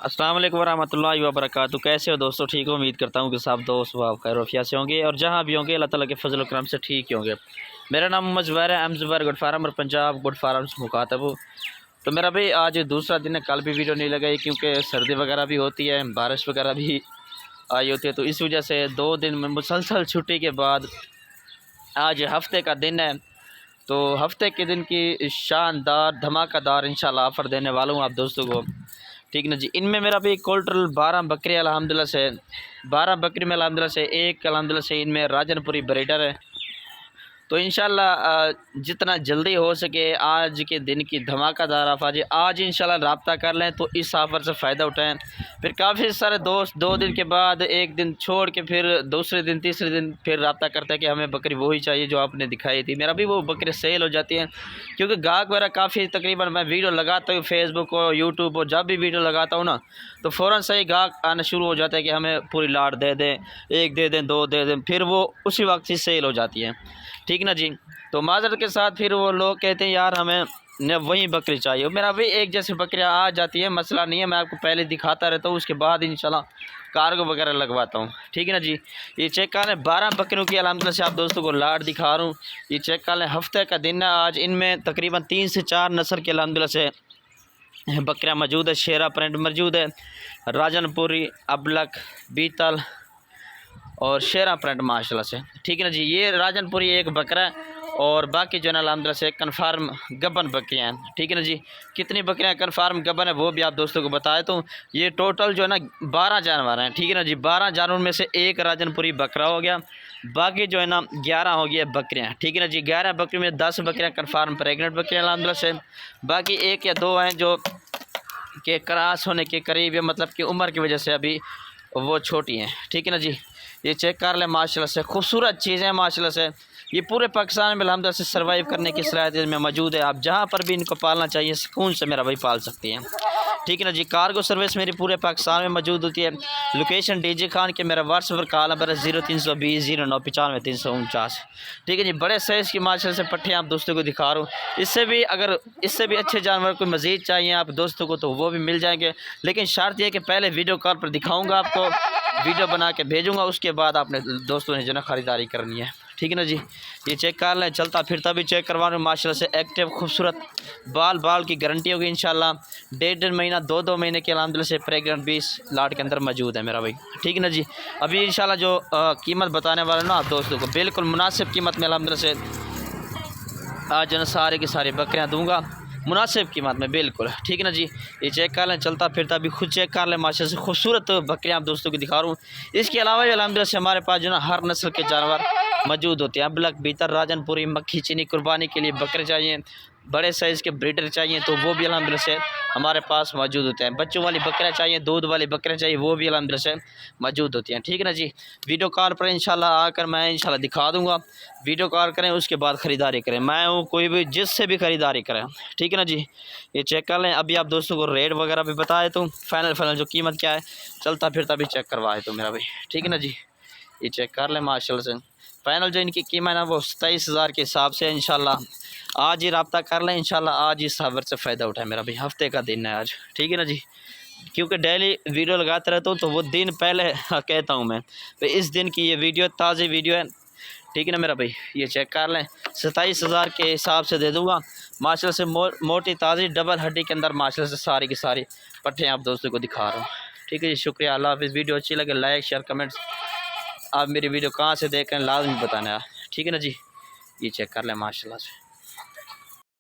अस्सलाम वालेकुम वरहमतुल्लाहि वबरकातुहू। कैसे हो दोस्तों? ठीक हो? उम्मीद करता हूँ कि सब दोस्त वाह खैर वफिया से होंगे और जहाँ भी होंगे अल्लाह ताला के फजल करम से ठीक ही होंगे। मेरा नाम मोहम्मद ज़ुबैर है, एम ज़ुबैर गुड फार्म और पंजाब गुड फार्म से मुखातब हूँ। तो मेरा भाई आज दूसरा दिन है, कल भी वीडियो नहीं लगाई क्योंकि सर्दी वगैरह भी होती है, बारिश वगैरह भी आई होती है, तो इस वजह से 2 दिन में मुसलसल छुट्टी के बाद आज हफ्ते का दिन है। तो हफ्ते के दिन की शानदार धमाकेदार इंशाल्लाह ऑफ़र देने वाला हूँ आप दोस्तों को। ठीक ना जी। इनमें मेरा भी टोटल 12 बकरी अल्हम्दुलिल्लाह से 12 बकरी में अल्हम्दुलिल्लाह से एक अल्हम्दुलिल्लाह से इनमें राजनपुरी ब्रीडर है। तो इंशाल्लाह जितना जल्दी हो सके आज के दिन की धमाकेदार ऑफ़र आज इंशाल्लाह रब्ता कर लें तो इस ऑफ़र से फ़ायदा उठाएं। फिर काफ़ी सारे दोस्त 2 दिन के बाद एक दिन छोड़ के फिर दूसरे दिन तीसरे दिन फिर रब्ता करते हैं कि हमें बकरी वही चाहिए जो आपने दिखाई थी। मेरा भी वो बकरी सेल हो जाती हैं क्योंकि गाहक वगैरह काफ़ी तकरीबन मैं वीडियो लगाता हूँ फेसबुक और यूट्यूब और जब भी वीडियो लगाता हूँ ना तो फ़ौरन से ही गाहक आना शुरू हो जाता है कि हमें पूरी लाट दे दें, एक दे दें, 2 दे दें, फिर वो उसी वक्त ही सेल हो जाती है। ठीक ना जी। तो माजरत के साथ फिर वो लोग कहते हैं यार हमें न वही बकरी चाहिए। मेरा भी एक जैसी बकरियाँ आ जाती है, मसला नहीं है, मैं आपको पहले दिखाता रहता हूँ, उसके बाद इंशाल्लाह कार्गो वगैरह लगवाता हूँ। ठीक है ना जी। ये चेक कर लें 12 बकरियों की अल्हम्दुलिल्लाह से आप दोस्तों को लाट दिखा रहा हूँ। ये चेक कर लें हफ्ते का दिन है आज। इनमें तकरीबन 3 से 4 नस्ल के अल्हम्दुलिल्लाह से बकरियाँ मौजूद है। शेरा प्रिंट मौजूद है, राजनपुरी, अबलक, बीतल और शेरा प्रिंट माशाल्लाह से। ठीक है ना जी। ये राजनपुरी एक बकरा है और बाकी जो है ना अल्हम्दुलिल्लाह से कन्फर्म गबन बकरियाँ हैं। ठीक है ना जी। कितनी बकरियाँ कन्फर्म गबन है वो भी आप दोस्तों को बता देता हूँ। ये टोटल जो है ना 12 जानवर हैं। ठीक है ना जी। 12 जानवर में से एक राजनपुरी बकरा हो गया, बाकी जो है ना 11 हो गया बकरियाँ। ठीक है ना जी। 11 बकरी में 10 बकरियाँ कन्फर्म प्रेगनेंट बकरियाँ अल्हम्दुलिल्लाह से, बाकी 1 या 2 हैं जो के क्रॉस होने के करीब है, मतलब कि उम्र की वजह से अभी वो छोटी हैं। ठीक है ना जी। ये चेक कर लें माशाल्लाह से खूबसूरत चीज़ें हैं माशाल्लाह से। ये पूरे पाकिस्तान में अल्हम्दुलिल्लाह से सर्वाइव करने की सलाहियत में मौजूद है। आप जहाँ पर भी इनको पालना चाहिए सुकून से मेरा भाई पाल सकती हैं। ठीक है ना जी। कार्गो सर्विस मेरी पूरे पाकिस्तान में मौजूद होती है। लोकेशन डीजे खान के मेरा व्हाट्सएप पर कॉल नंबर है 0320 0995 349। ठीक है जी। बड़े साइज़ की माशाल्लाह से पट्ठे आप दोस्तों को दिखा रहा हूँ। इससे भी अगर इससे भी अच्छे जानवर को मज़ीद चाहिए आप दोस्तों को तो वो भी मिल जाएंगे, लेकिन शर्त यह कि पहले वीडियो कॉल पर दिखाऊँगा आपको, वीडियो बना के भेजूँगा, उसके बाद आपने दोस्तों ने जो ना ख़रीदारी करनी है। ठीक है ना जी। ये चेक कर लें, चलता फिरता भी चेक करवा रहे हैं माशाल्लाह से, एक्टिव खूबसूरत, बाल की गारंटी होगी इंशाल्लाह। 1.5 महीना 2 महीने के अल्हम्दुलिल्लाह से प्रेगनेंट 20 लाट के अंदर मौजूद है मेरा भाई। ठीक है ना जी। अभी इंशाल्लाह जो कीमत बताने वाले ना आप दोस्तों को बिल्कुल मुनासिब कीमत में अल्हम्दुलिल्लाह से आज जो ना सारे की सारी बकरियाँ दूँगा मुनासिब कीमत में बिल्कुल। ठीक है ना जी। ये चेक कर लें, चलता फिरता भी खुद चेक कर लें माशाल्लाह से खूबसूरत बकरियाँ आप दोस्तों को दिखा रहा हूँ। इसके अलावा भी अल्हम्दुलिल्लाह से हमारे पास जो ना हर नस्ल के जानवर मौजूद होते हैं। अबलक, बीतर, राजनपुरी, मक्खी, चीनी, कुर्बानी के लिए बकरे चाहिए, बड़े साइज़ के ब्रीडर चाहिए तो वो भी अल्हम्दुलिल्लाह से हमारे पास मौजूद होते हैं। बच्चों वाली बकरियाँ चाहिए, दूध वाली बकरियाँ चाहिए, वो भी अल्हम्दुलिल्लाह से मौजूद होती हैं। ठीक है ना जी। वीडियो कॉल पर इंशाल्लाह आकर मैं इंशाल्लाह दिखा दूँगा। वीडियो कॉल करें, उसके बाद ख़रीदारी करें। मैं हूँ कोई भी जिससे भी ख़रीदारी करें। ठीक है ना जी। ये चेक कर लें। अभी आप दोस्तों को रेट वगैरह भी बताए तो फाइनल जो कीमत क्या है चलता फिरता भी चेक करवाए तो मेरा भाई। ठीक है ना जी। ये चेक कर लें माशाल्लाह से। फ़ाइनल जो इनकी कीमत है वो 27,000 के हिसाब से इंशाल्लाह आज ही रब्ता कर लें। इंशाल्लाह आज इस खबर से फ़ायदा उठाए मेरा भाई। हफ्ते का दिन है आज। ठीक है ना जी। क्योंकि डेली वीडियो लगाता रहता हूँ तो वो दिन पहले कहता हूँ मैं, तो इस दिन की ये वीडियो ताज़ी वीडियो है। ठीक है ना मेरा भाई। ये चेक कर लें 27,000 के हिसाब से दे दूँगा माशाल्लाह से। मोटी ताज़ी डबल हड्डी के अंदर माशाल्लाह से सारी की सारी पट्ठे आप दोस्तों को दिखा रहा हूँ। ठीक है जी। शुक्रिया। अल्लाह हाफ़िज़। वीडियो अच्छी लगे लाइक शेयर कमेंट्स, आप मेरी वीडियो कहाँ से देख रहे हैं लाजमी बताना है। ठीक है ना जी। ये चेक कर लें माशाल्लाह से।